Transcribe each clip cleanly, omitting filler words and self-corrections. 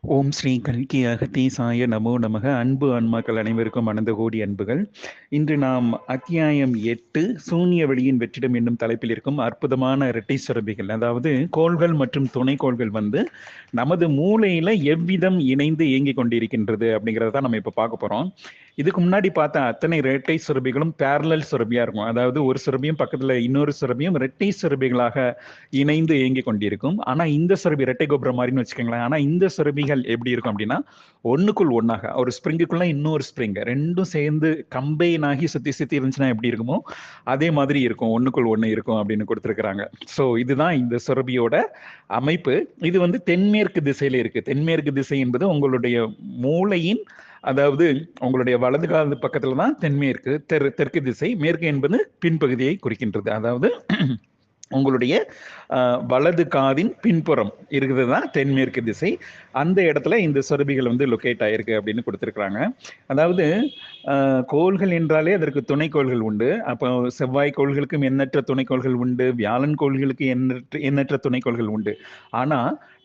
ஓம் ஸ்ரீ கல்கி அகத்தீசாய நமோ நமக. அன்பு ஆன்மாக்கள் அனைவருக்கும் அனந்த கோடி அன்புகள். இன்று நாம் அத்தியாயம் 8 சூன்ய வெளியின் வெற்றிடம் என்னும் தலைப்பில் இருக்கும் அற்புதமான இரட்டை சுரபிகள், அதாவது கோள்கள் மற்றும் துணைக்கோள்கள் நமது மூளையில எவ்விதம் இணைந்து இயங்கிக் கொண்டிருக்கின்றது அப்படிங்கிறத தான் நம்ம இப்ப பார்க்க போறோம். இதுக்கு முன்னாடி பார்த்த அத்தனை இரட்டை சுரபிகளும் பேரலல் சுரபியா இருக்கும். அதாவது ஒரு சுரபியும் பக்கத்துல இன்னொரு சுரபியும் இரட்டை சுரபிகளாக இணைந்து இயங்கி கொண்டிருக்கும். ஆனா இந்த சுரபி இரட்டை கோபுரம் மாதிரின்னு வச்சுக்கோங்களேன். ஆனா இந்த சுரபிகள் எப்படி இருக்கும் அப்படின்னா, ஒண்ணுக்குள் ஒன்னாக, ஒரு ஸ்பிரிங்குக்குள்ள இன்னொரு ஸ்பிரிங் ரெண்டும் சேர்ந்து கம்பைன் ஆகி சுத்தி சுத்தி இருந்துச்சுன்னா எப்படி இருக்குமோ அதே மாதிரி இருக்கும், ஒண்ணுக்குள் ஒண்ணு இருக்கும் அப்படின்னு கொடுத்துருக்காங்க. ஸோ இதுதான் இந்த சுரபியோட அமைப்பு. இது தென்மேற்கு திசையில இருக்கு. தென்மேற்கு திசை என்பது உங்களுடைய மூளையின், அதாவது உங்களுடைய வலது காது பக்கத்துல தான் தென்மேற்கு, தெற்கு திசை. மேற்கு என்பது பின்பகுதியை குறிக்கின்றது. அதாவது உங்களுடைய வலது காதின் பின்புறம் இருக்கிறது தான் தென்மேற்கு திசை. அந்த இடத்துல இந்த சுரபிகள் லொக்கேட் ஆயிருக்கு அப்படின்னு கொடுத்துருக்குறாங்க. அதாவது கோள்கள் என்றாலே அதற்கு துணைக்கோள்கள் உண்டு. அப்போ செவ்வாய் கோள்களுக்கும் எண்ணற்ற துணைக்கோள்கள் உண்டு, வியாழன் கோள்களுக்கு எண்ணற்ற துணைக்கோள்கள் உண்டு. ஆனா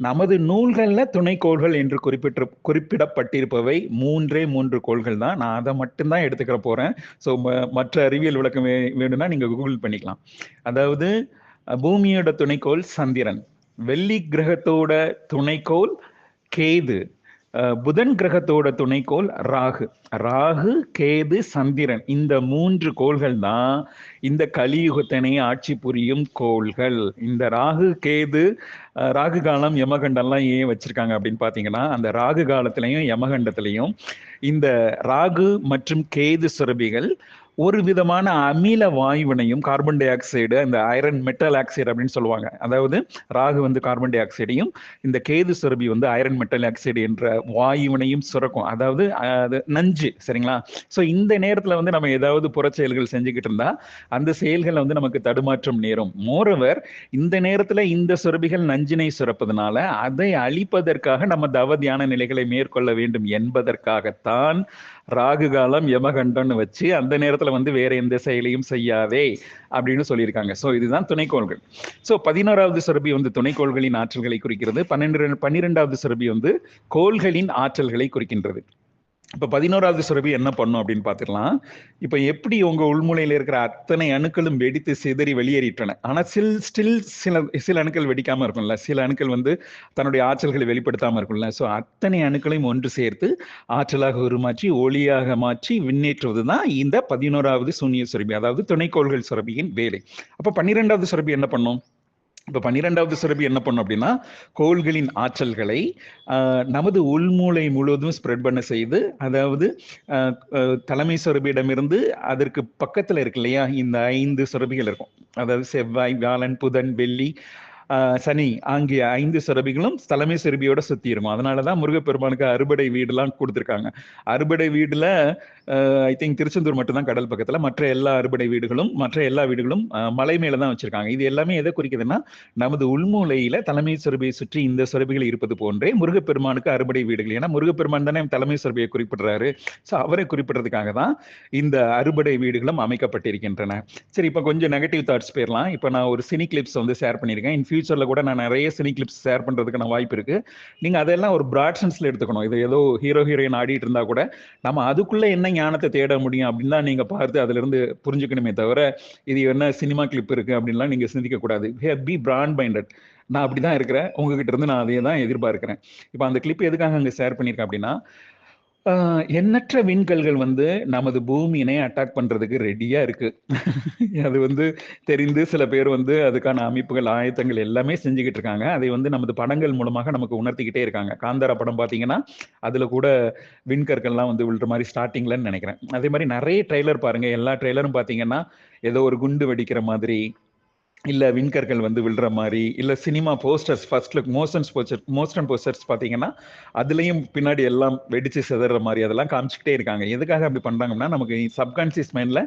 நமது நூல்கள்ல துணைக்கோள்கள் என்று குறிப்பிடப்பட்டிருப்பவை மூன்று கோள்கள் தான். நான் அதை மட்டும்தான் எடுத்துக்கிற போறேன். ஸோ மற்ற அறிவியல் விளக்கம் வேணும்னா நீங்க கூகுள் பண்ணிக்கலாம். அதாவது பூமியோட துணைக்கோள் சந்திரன், வெள்ளி கிரகத்தோட துணைக்கோள் கேது, புதன் கிரகத்தோட துணைக்கோள் ராகு. ராகு, கேது, சந்திரன், இந்த 3 கோள்கள் தான் இந்த கலியுகத்தினை ஆட்சி புரியும் கோள்கள். இந்த ராகு கேது, ராகு காலம் யமகண்டம்லாம் ஏன் வச்சிருக்காங்க அப்படின்னு பாத்தீங்கன்னா, அந்த ராகு காலத்திலையும் யமகண்டத்திலையும் இந்த ராகு மற்றும் கேது சுரபிகள் ஒரு விதமான அமில வாயுவினையும், கார்பன் டை ஆக்சைடு, அந்த ஐரன் மெட்டல் ஆக்சைடு அப்படின்னு சொல்லுவாங்க. அதாவது ராகு கார்பன் டை ஆக்சைடையும், இந்த Ketu Surabhi iron metal oxide என்ற வாயுவினையும் சுரக்கும். அதாவது அது நஞ்சு, சரிங்களா? ஸோ இந்த நேரத்துல நம்ம ஏதாவது புறச்செயல்கள் செஞ்சுக்கிட்டு இருந்தா அந்த செயல்கள் நமக்கு தடுமாற்றம் நேரும். மோரோவர் இந்த நேரத்துல இந்த சுரபிகள் நஞ்சினை சுரப்பதனால அதை அழிப்பதற்காக நம்ம தவ தியான நிலைகளை மேற்கொள்ள வேண்டும் என்பதற்காகத்தான் ராகு காலம் யமகண்டம்னு வச்சு அந்த நேரத்துல வேற எந்த செயலையும் செய்யாதே அப்படின்னு சொல்லியிருக்காங்க. சோ இதுதான் துணைக்கோள்கள். சோ 11வது சுரபி துணைக்கோள்களின் ஆற்றல்களை குறிக்கிறது. 12வது சுரபி கோள்களின் ஆற்றல்களை குறிக்கின்றது. இப்ப 11வது சுரபி என்ன பண்ணும் அப்படின்னு பாத்துக்கலாம். இப்ப எப்படி உங்க உள்மூலையில இருக்கிற அத்தனை அணுக்களும் வெடித்து சிதறி வெளியேறிட்டன. ஆனா ஸ்டில் சில அணுக்கள் வெடிக்காம இருக்கும்ல, சில அணுக்கள் தன்னுடைய ஆற்றல்களை வெளிப்படுத்தாம இருக்கும்ல. சோ அத்தனை அணுக்களையும் ஒன்று சேர்த்து ஆற்றலாக உருமாற்றி ஒளியாக மாற்றி விண்ணேற்றுவதுதான் இந்த 11வது சூன்ய சுரபி, அதாவது துணைக்கோள்கள் சுரபியின் வேலை. அப்ப 12வது சுரபி என்ன பண்ணும்? இப்ப 12வது சுரபி என்ன பண்ணும் அப்படின்னா, கோள்களின் ஆற்றல்களை நமது உள்மூளை முழுவதும் ஸ்ப்ரெட் பண்ண செய்து, அதாவது தலைமை சுரபியிடமிருந்து அதற்கு பக்கத்துல இருக்கு இல்லையா, இந்த 5 சுரபிகள் இருக்கும். அதாவது செவ்வாய், வியாழன், புதன், வெள்ளி, சனி ஆகிய 5 சுரபிகளும் தலைமை சுரபியோட சுத்தி இருக்கும். அதனாலதான் முருகப்பெருமானுக்கு அறுபடை வீடுலாம் கொடுத்துருக்காங்க. அறுபடை வீடுல ஐ திங்க் திருச்செந்தூர் மட்டும்தான் கடல் பக்கத்துல, மற்ற எல்லா அறுபடை வீடுகளும், மற்ற எல்லா வீடுகளும் மலை மேலதான் வச்சிருக்காங்க. இது எல்லாமே எதை குறிக்குதுன்னா, நமது உள்மூலையில தலைமை சுரபியை சுற்றி இந்த சுரபிகள் இருப்பது போன்றே முருகப்பெருமானுக்கு அறுபடை வீடுகள். ஏன்னா முருகப்பெருமான் தானே தலைமை சுரபியை குறிப்பிடுறாரு. ஸோ அவரை குறிப்பிடுறதுக்காக தான் இந்த அறுபடை வீடுகளும் அமைக்கப்பட்டிருக்கின்றன. சரி, இப்ப கொஞ்சம் நெகட்டிவ் தாட்ஸ் போயிடலாம். இப்ப நான் ஒரு சினி கிளிப்ஸ் ஷேர் பண்ணியிருக்கேன். ஃபியூச்சர்ல கூட நான் நிறைய சினி கிளிப்ஸ் ஷேர் பண்றதுக்கான வாய்ப்பு இருக்கு. நீங்க அதெல்லாம் ஒரு பிராட் சென்ஸ்ல எடுத்துக்கணும். இது ஏதோ ஹீரோ ஹீரோயின் ஆடிட்டு இருந்தா கூட நம்ம அதுக்குள்ள என்ன ஞானத்தை தேட முடியும் அப்படின்னு தான் நீங்க பார்த்து அதுல இருந்து புரிஞ்சுக்கணுமே தவிர, இது என்ன சினிமா கிளிப் இருக்கு அப்படின்லாம் நீங்க சிந்திக்க கூடாது. Be broad minded. நான் அப்படிதான் இருக்கிறேன். உங்ககிட்ட இருந்து நான் அதே தான் எதிர்பார்க்கிறேன். இப்ப அந்த கிளிப் எதுக்காக அங்க ஷேர் பண்ணியிருக்கேன் அப்படின்னா, எண்ணற்ற விண்கல்கள் நமது பூமியினை அட்டாக் பண்றதுக்கு ரெடியா இருக்கு. அது தெரிந்து சில பேர் அதுக்கான அமைப்புகள், ஆயத்தங்கள் எல்லாமே செஞ்சுக்கிட்டு இருக்காங்க. அதை நமது படங்கள் மூலமாக நமக்கு உணர்த்திக்கிட்டே இருக்காங்க. காந்தாரா படம் பாத்தீங்கன்னா அதுல கூட விண்கற்கள்லாம் விழுற மாதிரி ஸ்டார்டிங்லன்னு நினைக்கிறேன். அதே மாதிரி நிறைய ட்ரெய்லர் பாருங்க. எல்லா ட்ரெய்லரும் பாத்தீங்கன்னா ஏதோ ஒரு குண்டு வெடிக்கிற மாதிரி, இல்ல விண்கற்கள் விழுற மாதிரி, இல்ல cinema posters, first look motion posters பாத்தீங்கன்னா அதுலயும் பின்னாடி எல்லாம் வெடிச்சு சிதற மாதிரி அதெல்லாம் காமிச்சுக்கிட்டே இருக்காங்க. எதுக்காக அப்படி பண்றாங்கன்னா, நமக்கு சப்கான்சியஸ் மைண்ட்ல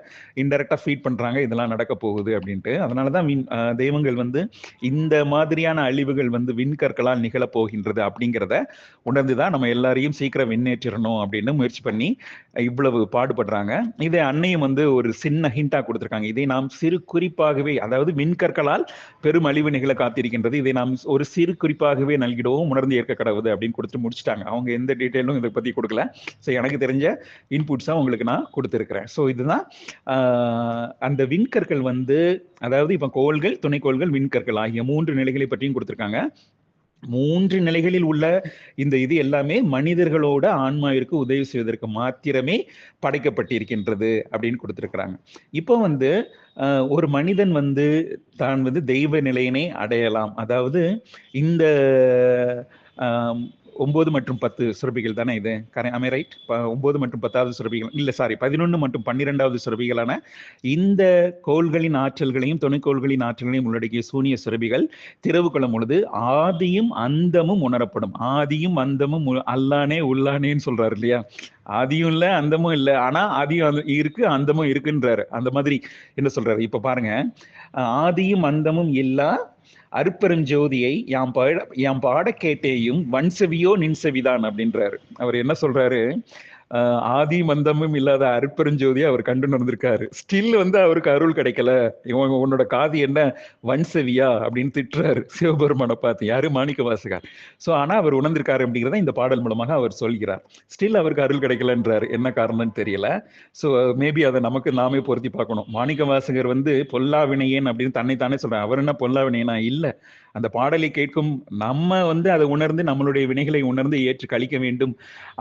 இன்டெரக்டா ஃபீட் பண்றாங்க இதெல்லாம் நடக்க போகுது அப்படின்ட்டு. அதனாலதான் தெய்வங்கள் இந்த மாதிரியான அழிவுகள் விண்கற்களால் நிகழ போகின்றது அப்படிங்கிறத உணர்ந்துதான் நம்ம எல்லாரையும் சீக்கிரம் விண்ணேற்றிடணும் அப்படின்னு முயற்சி பண்ணி இவ்வளவு பாடுபடுறாங்க. இதை அன்னையும் ஒரு சின்ன ஹிண்டா கொடுத்திருக்காங்க. இதை நாம் சிறு குறிப்பாகவே, அதாவது விண்கல் விண்கற்களால் பெரும் அழிவு நிகழ காத்திருக்கின்றது, இதை நாம் ஒரு சிறு குறிப்பாகவே நல்கிடுவோம், உணர்ந்து ஏற்க கடவுது அப்படின்னு கொடுத்து முடிச்சுட்டாங்க. அவங்க எந்த டீட்டெயிலும் இதை பத்தி கொடுக்கல. ஸோ எனக்கு தெரிஞ்ச இன்புட்ஸா உங்களுக்கு நான் கொடுத்துருக்கிறேன். ஸோ இதுதான் அந்த விண்கற்கள் வந்து, அதாவது இப்ப கோள்கள், துணைக்கோள்கள், விண்கற்கள் ஆகிய 3 நிலைகளை பற்றியும் கொடுத்திருக்காங்க. 3 நிலைகளில் உள்ள இந்த இது எல்லாமே மனிதர்களோட ஆன்மாவிற்கு உதவி செய்வதற்கு மாத்திரமே படைக்கப்பட்டிருக்கின்றது அப்படின்னு கொடுத்திருக்கிறாங்க. இப்போ வந்து ஒரு மனிதன் வந்து தான் வந்து தெய்வ நிலையினை அடையலாம். அதாவது இந்த 9 மற்றும் 10 சுரபிகள் தானே இது, am I right? 9 மற்றும் 10வது சுரபிகள் இல்ல, சாரி, 11 மற்றும் 12வது சுரபிகளான இந்த கோள்களின் ஆற்றல்களையும் துணைக்கோள்களின் ஆற்றல்களையும் உள்ளடக்கிய சூனிய சுரபிகள் திறவு கொள்ளும் பொழுது ஆதியும் அந்தமும் உணரப்படும். ஆதியும் அந்தமும் அல்லானே உள்ளானேன்னு சொல்றாரு இல்லையா? ஆதியும் இல்ல, அந்தமும் இல்ல, ஆனா ஆதியும் இருக்கு, அந்தமும் இருக்குன்றாரு. அந்த மாதிரி என்ன சொல்றாரு? இப்ப பாருங்க, ஆதியும் அந்தமும் இல்லா அருப்பெருஞ்சோதியை யாம் பாட கேட்டேயும் வன்செவியோ நின்செவிதான் அப்படின்றாரு. அவர் என்ன சொல்றாரு? ஆதி மந்தமும் இல்லாத அருப்பெருஞ்சோதியை அவர் கண்டு நடந்திருக்காரு. ஸ்டில் வந்து அவருக்கு அருள் கிடைக்கல. உன்னோட காது என்ன வன்செவியா அப்படின்னு திட்டுறாரு சிவபெருமான பார்த்து. யாரு? மாணிக்க வாசகர். ஸோ ஆனா அவர் உணர்ந்திருக்காரு அப்படிங்கிறத இந்த பாடல் மூலமாக அவர் சொல்கிறார். ஸ்டில் அவருக்கு அருள் கிடைக்கலன்றாரு. என்ன காரணம்னு தெரியல. ஸோ மேபி அதை நமக்கு நாமே பொருத்தி பார்க்கணும். மாணிக்க வாசகர் வந்து பொல்லா வினையேன் அப்படின்னு தன்னைத்தானே சொல்றாரு. அவர் என்ன பொல்லா வினையனா? இல்ல. அந்த பாடலை கேட்கும் நம்ம வந்து அதை உணர்ந்து நம்மளுடைய வினைகளை உணர்ந்து ஏற்று கழிக்க வேண்டும்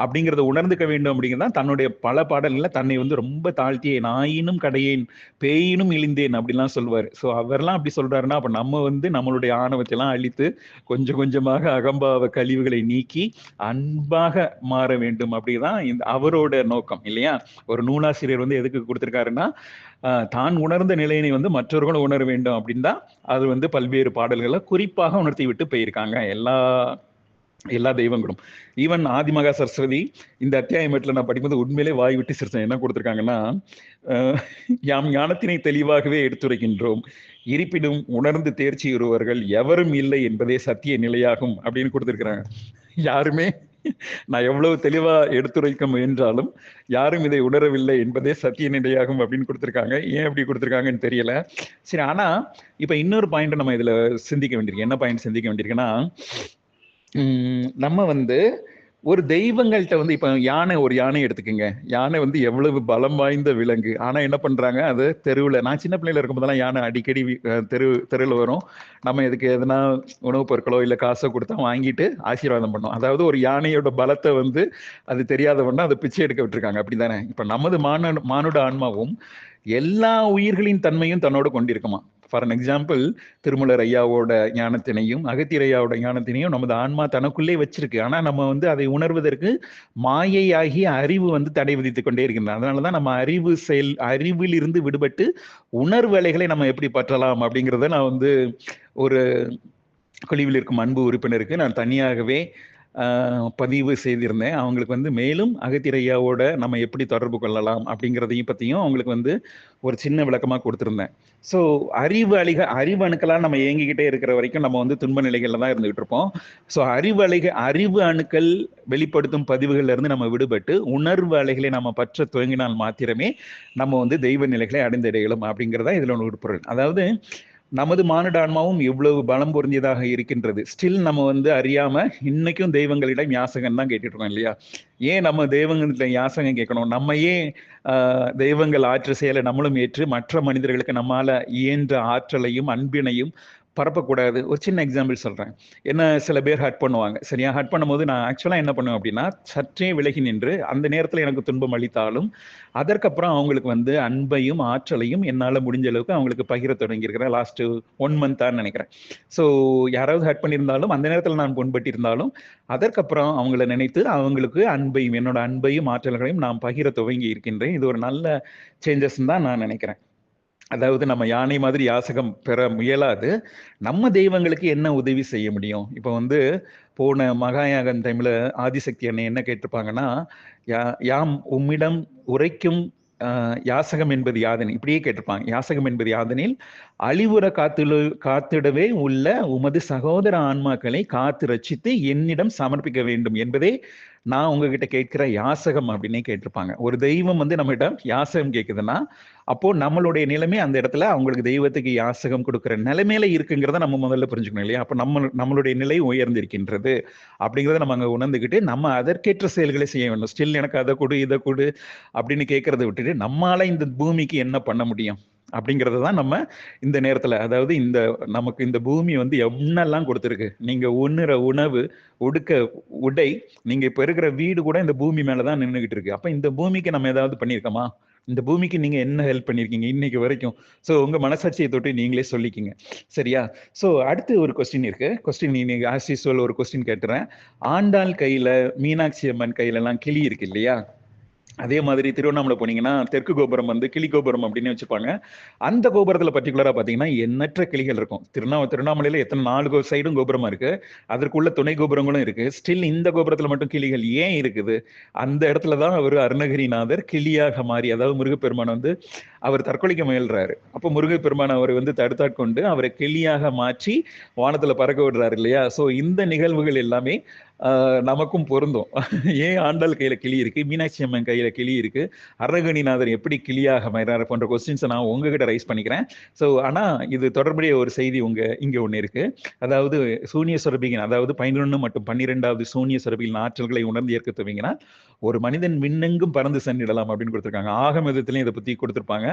அப்படிங்கிறத உணர்ந்துக்க வேண்டும் அப்படிங்கிறதான் தன்னுடைய பல பாடல்களில் தன்னை வந்து ரொம்ப தாழ்த்தியேன், நாயினும் கடையேன், பேயினும் இழிந்தேன் அப்படிலாம் சொல்லுவார். ஸோ அவர்லாம் அப்படி சொல்றாருன்னா அப்ப நம்ம வந்து நம்மளுடைய ஆணவத்தை எல்லாம் அழித்து கொஞ்சம் கொஞ்சமாக அகம்பாவ கழிவுகளை நீக்கி அன்பாக மாற வேண்டும் அப்படிதான் இந்த அவரோட நோக்கம் இல்லையா? ஒரு நூலாசிரியர் வந்து எதுக்கு கொடுத்திருக்காருன்னா, தான் உணர்ந்த நிலையினை வந்து மற்றவர்களும் உணர வேண்டும் அப்படின்னு தான் அது வந்து பல்வேறு பாடல்களை குறிப்பாக உணர்த்தி விட்டு போயிருக்காங்க எல்லா தெய்வங்களும். ஈவன் ஆதிமகா சரஸ்வதி இந்த அத்தியாயமேட்டில் நான் படிக்கும்போது உண்மையிலே வாய் விட்டு சிரிச்சேன். என்ன கொடுத்துருக்காங்கன்னா, யாம் ஞானத்தினை தெளிவாகவே எடுத்துரைக்கின்றோம், இருப்பினும் உணர்ந்து தேர்ச்சியுறுவர்கள் எவரும் இல்லை என்பதே சத்திய நிலையாகும் அப்படின்னு கொடுத்துருக்குறாங்க. யாருமே நான் எவ்வளவு தெளிவா எடுத்துரைக்க முயன்றாலும் யாரும் இதை உணரவில்லை என்பதே சத்திய நிலையாகும் அப்படின்னு கொடுத்துருக்காங்க. ஏன் அப்படி கொடுத்துருக்காங்கன்னு தெரியல. சரி, ஆனா இப்ப இன்னொரு பாயிண்ட் நம்ம இதுல சிந்திக்க வேண்டியிருக்கு. என்ன பாயிண்ட் சிந்திக்க வேண்டியிருக்குன்னா, நம்ம வந்து ஒரு தெய்வங்கள்ட்ட வந்து இப்ப ஒரு யானை எடுத்துக்கோங்க. யானை வந்து எவ்வளவு பலம் வாய்ந்த விலங்கு. ஆனா என்ன பண்றாங்க, அது தெருவுல, நான் சின்ன பிள்ளையில இருக்கும்போதெல்லாம் யானை அடிக்கடி தெருவில் வரும். நம்ம எதுக்கு எதனா உணவுப் பொருட்களோ இல்ல காசோ கொடுத்தா வாங்கிட்டு ஆசீர்வாதம் பண்ணோம். அதாவது ஒரு யானையோட பலத்தை வந்து அது தெரியாதவன்னா அதை பிச்சை எடுக்க விட்டுருக்காங்க. அப்படித்தானே? இப்ப நமது மானுட ஆன்மாவும் எல்லா உயிர்களின் தன்மையும் தன்னோட கொண்டிருக்குமா. ஃபார் அன் எக்ஸாம்பிள், திருமலர் ஐயாவோட ஞானத்தினையும் அகத்தியர் ஐயாவோட ஞானத்தினையும் நமது ஆன்மா தனக்குள்ளே வச்சிருக்கு. ஆனா நம்ம வந்து அதை உணர்வதற்கு மாயை ஆகிய அறிவு வந்து தடை விதித்துக் கொண்டே இருக்கின்றன. அதனாலதான் நம்ம அறிவில் இருந்து விடுபட்டு உணர்வு அலைகளை நம்ம எப்படி பற்றலாம் அப்படிங்கிறத நான் வந்து ஒரு குழுவில் இருக்கும் அன்பு உறுப்பினருக்கு நான் தனியாகவே பதிவு செய்திருந்தேன். அவங்களுக்கு வந்து மேலும் அகத்தியர் ஐயாவோட நம்ம எப்படி தொடர்பு கொள்ளலாம் அப்படிங்கிறதையும் பற்றியும் அவங்களுக்கு வந்து ஒரு சின்ன விளக்கமாக கொடுத்துருந்தேன். ஸோ அறிவு அணுக்களாக நம்ம இயங்கிக்கிட்டே இருக்கிற வரைக்கும் நம்ம வந்து துன்ப நிலைகளில் தான் இருந்துகிட்டு இருப்போம். ஸோ அறிவு அணுக்கள் வெளிப்படுத்தும் பதிவுகள்ல இருந்து நம்ம விடுபட்டு உணர்வு அலைகளை நம்ம பற்ற துவங்கினால் மாத்திரமே நம்ம வந்து தெய்வ நிலைகளை அடைந்திடையலும் அப்படிங்கிறதா இதில் ஒரு பொருள். அதாவது நமது மானுட ஆன்மாவும் எவ்வளவு பலம் பொருந்தியதாக இருக்கின்றது. ஸ்டில் நம்ம வந்து அறியாம இன்னைக்கும் தெய்வங்களிடம் யாசகம் தான் கேட்டுட்டு இருக்கோம் இல்லையா? ஏன் நம்ம தெய்வங்கள்ட்ட யாசகம் கேட்கணும்? நம்ம ஏன் தெய்வங்கள் ஆற்ற செயலை நம்மளும் ஏற்று மற்ற மனிதர்களுக்கு நம்மால இயன்ற ஆற்றலையும் அன்பினையும் பரப்பக்கூடாது? ஒரு சின்ன எக்ஸாம்பிள் சொல்றேன். என்ன, சில பேர் ஹர்ட் பண்ணுவாங்க. சரியா? ஹர்ட் பண்ணும்போது நான் ஆக்சுவலா என்ன பண்ணுவேன் அப்படின்னா, சற்றே விலகி நின்று அந்த நேரத்துல எனக்கு துன்பம் அளித்தாலும் அதற்கப்புறம் அவங்களுக்கு வந்து அன்பையும் ஆற்றலையும் என்னால முடிஞ்ச அளவுக்கு அவங்களுக்கு பகிர தொடங்கியிருக்கிறேன். லாஸ்ட் 1 மந்த்தான் நினைக்கிறேன். ஸோ யாராவது ஹர்ட் பண்ணியிருந்தாலும் அந்த நேரத்தில் நான் புண்பட்டிருந்தாலும் அதற்கப்புறம் அவங்கள நினைத்து அவங்களுக்கு அன்பையும் என்னோட அன்பையும் ஆற்றல்களையும் நான் பகிர துவங்கி இருக்கின்றேன். இது ஒரு நல்ல சேஞ்சஸ் தான் நான் நினைக்கிறேன். அதாவது நம்ம யானை மாதிரி யாசகம் பெற முயலாது. நம்ம தெய்வங்களுக்கு என்ன உதவி செய்ய முடியும்? இப்போ வந்து போன மகாயாகன் டைம்ல ஆதிசக்தி அன்னை என்ன கேட்டிருப்பாங்கன்னா, யாம் உம்மிடம் உரைக்கும் யாசகம் என்பது யாதெனில், இப்படியே கேட்டிருப்பாங்க. யாசகம் என்பது யாதெனில் அழிவுற காத்திடவே உள்ள உமது சகோதர ஆன்மாக்களை காத்து ரட்சித்து என்னிடம் சமர்ப்பிக்க வேண்டும் என்பதே நான் உங்ககிட்ட கேட்கிற யாசகம் அப்படின்னே கேட்டிருப்பாங்க. ஒரு தெய்வம் வந்து நம்மகிட்ட யாசகம் கேட்குதுன்னா, அப்போ நம்மளுடைய நிலைமை அந்த இடத்துல அவங்களுக்கு தெய்வத்துக்கு யாசகம் கொடுக்குற நிலைமையில இருக்குங்கிறத நம்ம முதல்ல புரிஞ்சுக்கணும் இல்லையா? அப்ப நம்மளுடைய நிலை உயர்ந்திருக்கின்றது அப்படிங்கிறத நம்ம அங்க உணர்ந்துகிட்டு, நம்ம அதற்கேற்ற செயல்களை செய்ய வேண்டும். ஸ்டில் எனக்கு அதை கொடு, இதை கொடு அப்படின்னு கேட்கறத விட்டுட்டு, நம்மால இந்த பூமிக்கு என்ன பண்ண முடியும்? அப்படிங்கிறது தான் நம்ம இந்த நேரத்துல, அதாவது நமக்கு இந்த பூமி வந்து என்னெல்லாம் கொடுத்துருக்கு. நீங்க உண்ணுற உணவு, உடுக்க உடை, நீங்க இப்ப இருக்கிற வீடு கூட இந்த பூமி மேலதான் நின்னுகிட்டு இருக்கு. அப்ப இந்த பூமிக்கு நம்ம ஏதாவது பண்ணியிருக்கோமா? இந்த பூமிக்கு நீங்க என்ன ஹெல்ப் பண்ணிருக்கீங்க இன்னைக்கு வரைக்கும்? சோ உங்க மனசாட்சியை தொட்டு நீங்களே சொல்லிக்கிங்க. சரியா? சோ அடுத்து ஒரு கொஸ்டின் இருக்கு. கொஸ்டின் நீங்க ஆஸ் யூசுவல் ஒரு கொஸ்டின் கேட்டுறேன். ஆண்டாள் கையில, மீனாட்சி அம்மன் கையில எல்லாம் கிளி இருக்கு இல்லையா? அதே மாதிரி திருவண்ணாமலை போனீங்கன்னா தெற்கு கோபுரம் வந்து கிளி கோபுரம் அப்படின்னு வச்சுப்பாங்க. அந்த கோபுரத்துல பர்டிகுலரா பாத்தீங்கன்னா எண்ணற்ற கிளிகள் இருக்கும். திருவண்ணாமலையில எத்தனை 4 சைடும் கோபுரமா இருக்கு. அதற்குள்ள துணை கோபுரங்களும் இருக்கு. ஸ்டில் இந்த கோபுரத்துல மட்டும் கிளிகள் ஏன் இருக்குது? அந்த இடத்துலதான் அவர் அருணகிரிநாதர் கிளியாக மாறி, அதாவது முருகப்பெருமான் வந்து அவர் தற்கொலைக்கு முயல்றாரு. அப்போ முருகப்பெருமான் அவரை வந்து தடுத்தாட்கொண்டு அவரை கிளியாக மாற்றி வானத்துல பறக்க விடுறாரு இல்லையா? சோ இந்த நிகழ்வுகள் எல்லாமே நமக்கும் பொருந்தும். ஏன் ஆண்டாள் கையில கிளி இருக்கு, மீனாட்சி அம்மன் கையில கிளி இருக்கு, அருணகிரிநாதர் எப்படி கிளியாக மாறாரு போன்ற கொஸ்டின்ஸை நான் உங்ககிட்ட ரைஸ் பண்ணிக்கிறேன். ஸோ ஆனா இது தொடர்புடைய ஒரு செய்தி இங்க ஒண்ணு இருக்கு. அதாவது சூனிய சுரபிகள், அதாவது 11 மற்றும் 12வது சூனிய சுரபிகளின் ஆற்றல்களை உணர்ந்து ஏற்க துவங்கினா ஒரு மனிதன் விண்ணெங்கும் பறந்து சென்றிடலாம் அப்படின்னு கொடுத்திருக்காங்க. ஆக விதத்திலையும் இதை பத்தி கொடுத்திருப்பாங்க.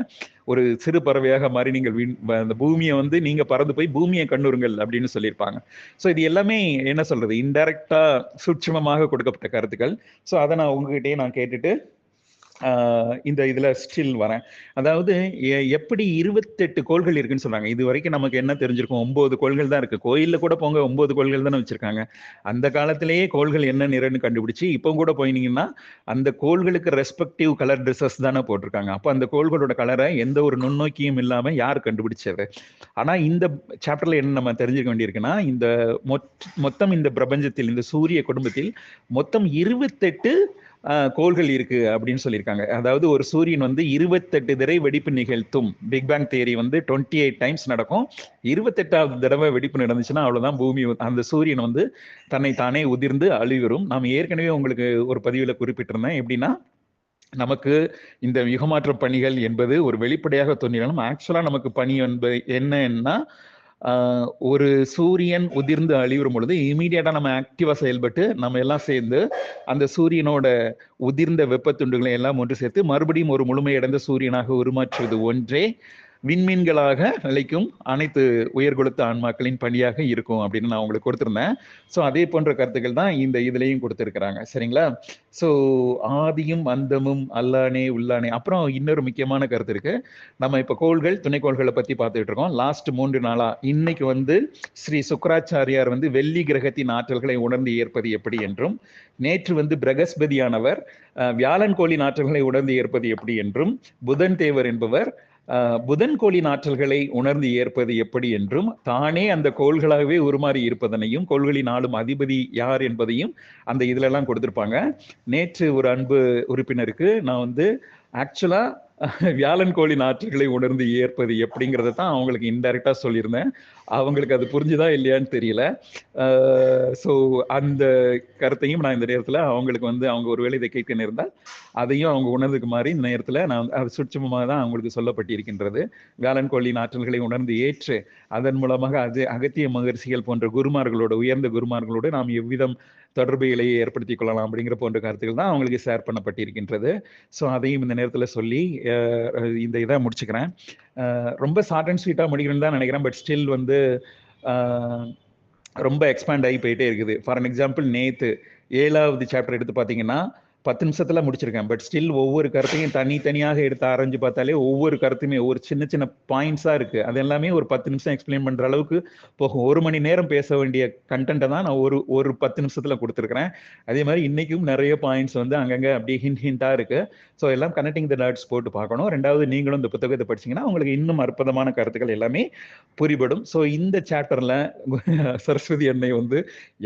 ஒரு சிறு பறவையாக மாறி நீங்கள் அந்த பூமியை வந்து நீங்க பறந்து போய் பூமியை கண்ணுறுங்கள் அப்படின்னு சொல்லியிருப்பாங்க. ஸோ இது எல்லாமே என்ன சொல்றது, இன்டைரக்டா சூட்சுமமாக கொடுக்கப்பட்ட கருத்துக்கள். ஸோ அதை நான் உங்ககிட்டயே நான் கேட்டுட்டு இந்த இதுல ஸ்டில் வரேன். அதாவது எப்படி 28 கோள்கள் இருக்குன்னு சொல்றாங்க. இது வரைக்கும் நமக்கு என்ன தெரிஞ்சிருக்கும், 9 கோள்கள் தான் இருக்கு. கோயில்ல கூட போங்க 9 கோள்கள் தானே வச்சிருக்காங்க. அந்த காலத்திலேயே கோள்கள் என்ன நிறம்னு கண்டுபிடிச்சு இப்போ கூட போயினீங்கன்னா அந்த கோள்களுக்கு ரெஸ்பெக்டிவ் கலர் ட்ரெஸ்ஸஸ் தானே போட்டிருக்காங்க. அப்ப அந்த கோள்களோட கலரை எந்த ஒரு நுண்ணோக்கியும் இல்லாம யார் கண்டுபிடிச்சது? ஆனா இந்த சாப்டர்ல என்ன நம்ம தெரிஞ்சுக்க வேண்டியிருக்குன்னா, இந்த மொத்தம் இந்த பிரபஞ்சத்தில், இந்த சூரிய குடும்பத்தில் மொத்தம் 28 கோள்கள் இருக்கு அப்படின்னு சொல்லியிருக்காங்க. அதாவது ஒரு சூரியன் வந்து 28 தடவை வெடிப்பு நிகழ்த்தும். பிக் பேங் தியரி வந்து 28 டைம்ஸ் நடக்கும். 28வது தடவை வெடிப்பு நடந்துச்சுன்னா அவ்வளவுதான், பூமி அந்த சூரியன் வந்து தன்னை தானே உதிர்ந்து அழிவரும். நாம் ஏற்கனவே உங்களுக்கு ஒரு பதிவுல குறிப்பிட்டிருந்தேன். எப்படின்னா, நமக்கு இந்த யுகமாற்ற பணிகள் என்பது ஒரு வெளிப்படையாக தோன்றினாலும் ஆக்சுவலா நமக்கு பணி என்பது என்னன்னா, ஒரு சூரியன் உதிர்ந்து அழிவுறும் பொழுது இமீடியட்டா நம்ம ஆக்டிவா செயல்பட்டு நம்ம எல்லாம் சேர்ந்து அந்த சூரியனோட உதிர்ந்த வெப்பத்துண்டுகளை எல்லாம் ஒன்று சேர்த்து மறுபடியும் ஒரு முழுமையடைந்த சூரியனாக உருமாற்றுவது ஒன்றே விண்மீன்களாக நிலைக்கும் அனைத்து உயர்கொழுத்த ஆன்மாக்களின் பணியாக இருக்கும் அப்படின்னு நான் உங்களுக்கு கொடுத்திருந்தேன். ஸோ அதே போன்ற கருத்துக்கள் தான் இந்த இதுலயும் கொடுத்திருக்கிறாங்க. சரிங்களா? ஸோ ஆதியும் அந்தமும் அல்லானே உள்ளானே. அப்புறம் இன்னொரு முக்கியமான கருத்து இருக்கு. நம்ம இப்ப கோள்கள், துணைக்கோள்களை பத்தி பார்த்துட்டு இருக்கோம். லாஸ்ட் 3 நாளா இன்னைக்கு வந்து ஸ்ரீ சுக்கராச்சாரியார் வந்து வெள்ளி கிரகத்தின் ஆற்றல்களை உணர்ந்து ஏற்பது எப்படி என்றும், நேற்று வந்து பிரகஸ்பதியானவர் வியாழன் கோளின் ஆற்றல்களை உணர்ந்து ஏற்பது எப்படி என்றும், புதன் தேவர் என்பவர் புதன் கோளின் ஆற்றல்களை உணர்ந்து ஏற்பது எப்படி என்றும், தானே அந்த கோள்களாகவே உருமாறி இருப்பதனையும், கோள்களின் ஆளும் அதிபதி யார் என்பதையும் அந்த இதுல எல்லாம் கொடுத்திருப்பாங்க. நேற்று ஒரு அன்பு உறுப்பினருக்கு நான் வந்து ஆக்சுவலா வியாழன் கோளின் ஆற்றல்களை உணர்ந்து ஏற்பது எப்படிங்கிறத தான் அவங்களுக்கு இன்டைரக்டா சொல்லியிருந்தேன். அவங்களுக்கு அது புரிஞ்சுதா இல்லையான்னு தெரியல. ஸோ அந்த கருத்தையும் நான் இந்த நேரத்தில் அவங்களுக்கு வந்து, அவங்க ஒருவேளை இதை கேட்க நேர்ந்தால் அதையும் அவங்க உணர்ந்துக்கு மாதிரி இந்த நேரத்தில் நான் அது சுட்சமமாக தான் அவங்களுக்கு சொல்லப்பட்டிருக்கின்றது. வியாழன் கோளின் ஆற்றல்களை உணர்ந்து ஏற்று அதன் மூலமாக அகத்திய மகரிஷிகள் போன்ற குருமார்களோட, உயர்ந்த குருமார்களோடு நாம் எவ்விதம் தொடர்புகளை ஏற்படுத்திக் கொள்ளலாம் அப்படிங்கிற போன்ற கருத்துக்கள் தான் அவங்களுக்கு ஷேர் பண்ணப்பட்டிருக்கின்றது. ஸோ அதையும் இந்த நேரத்தில் சொல்லி இந்த இதை முடிச்சுக்கிறேன். ரொம்ப ஷார்ட் அண்ட் ஸ்வீட்டாக முடிக்கணும்னு தான் நினைக்கிறேன். பட் ஸ்டில் வந்து ரொம்ப எக்ஸ்பேண்ட் ஆகி போயிட்டே இருக்குது. ஃபார் அன் எக்ஸாம்பிள், நேற்று 7வது சாப்டர் எடுத்து பார்த்தீங்கன்னா 10 நிமிஷத்துல முடிச்சிருக்கேன். பட் ஸ்டில் ஒவ்வொரு கருத்தையும் தனித்தனியாக எடுத்து ஆராய்ஞ்சு பார்த்தாலே ஒவ்வொரு கருத்துமே ஒரு சின்ன சின்ன பாயிண்ட்ஸா இருக்கு. அது எல்லாமே ஒரு 10 நிமிஷம் எக்ஸ்பிளைன் பண்ற அளவுக்கு போகும். 1 மணி நேரம் பேச வேண்டிய கண்டென்ட்டை தான் நான் ஒரு 10 நிமிஷத்துல கொடுத்துருக்கிறேன். அதே மாதிரி இன்னைக்கும் நிறைய பாயிண்ட்ஸ் வந்து அங்கங்க அப்படியே ஹிண்டா இருக்கு. ஸோ எல்லாம் கனெக்டிங் த டாட்ஸ் போட்டு பார்க்கணும். 2வது, நீங்களும் இந்த புத்தகத்தை படிச்சீங்கன்னா உங்களுக்கு இன்னும் அற்புதமான கருத்துக்கள் எல்லாமே புரிபடும். ஸோ இந்த சாப்டர்ல சரஸ்வதி அன்னை வந்து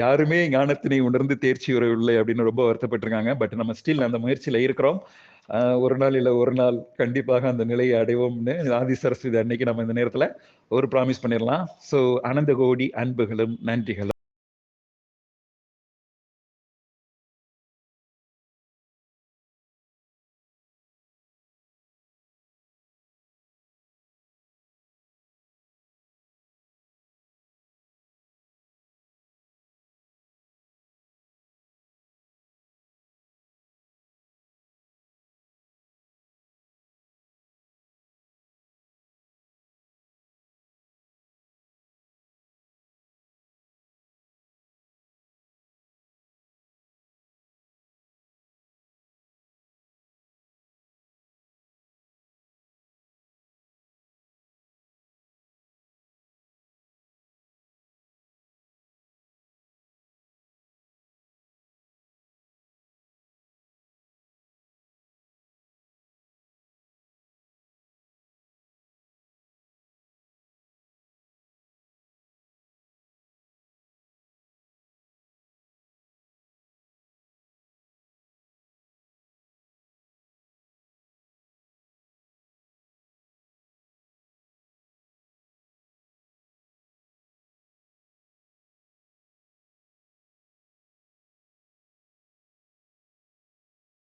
யாருமே ஞானத்தினை உணர்ந்து தேர்ச்சி உறவில்லை அப்படின்னு ரொம்ப வருத்தப்பட்டிருக்காங்க. பட் நம்ம ஸ்டில் அந்த முயற்சியில இருக்கிறோம். ஒரு நாள் இல்ல ஒரு நாள் கண்டிப்பாக அந்த நிலையை அடைவோம்னு ஆதி சரஸ்வதி அன்னைக்கு நம்ம இந்த நேரத்துல ஒரு ப்ராமிஸ் பண்ணிடலாம். ஸோ அனந்த கோடி அன்புகளும் நன்றிகளும்.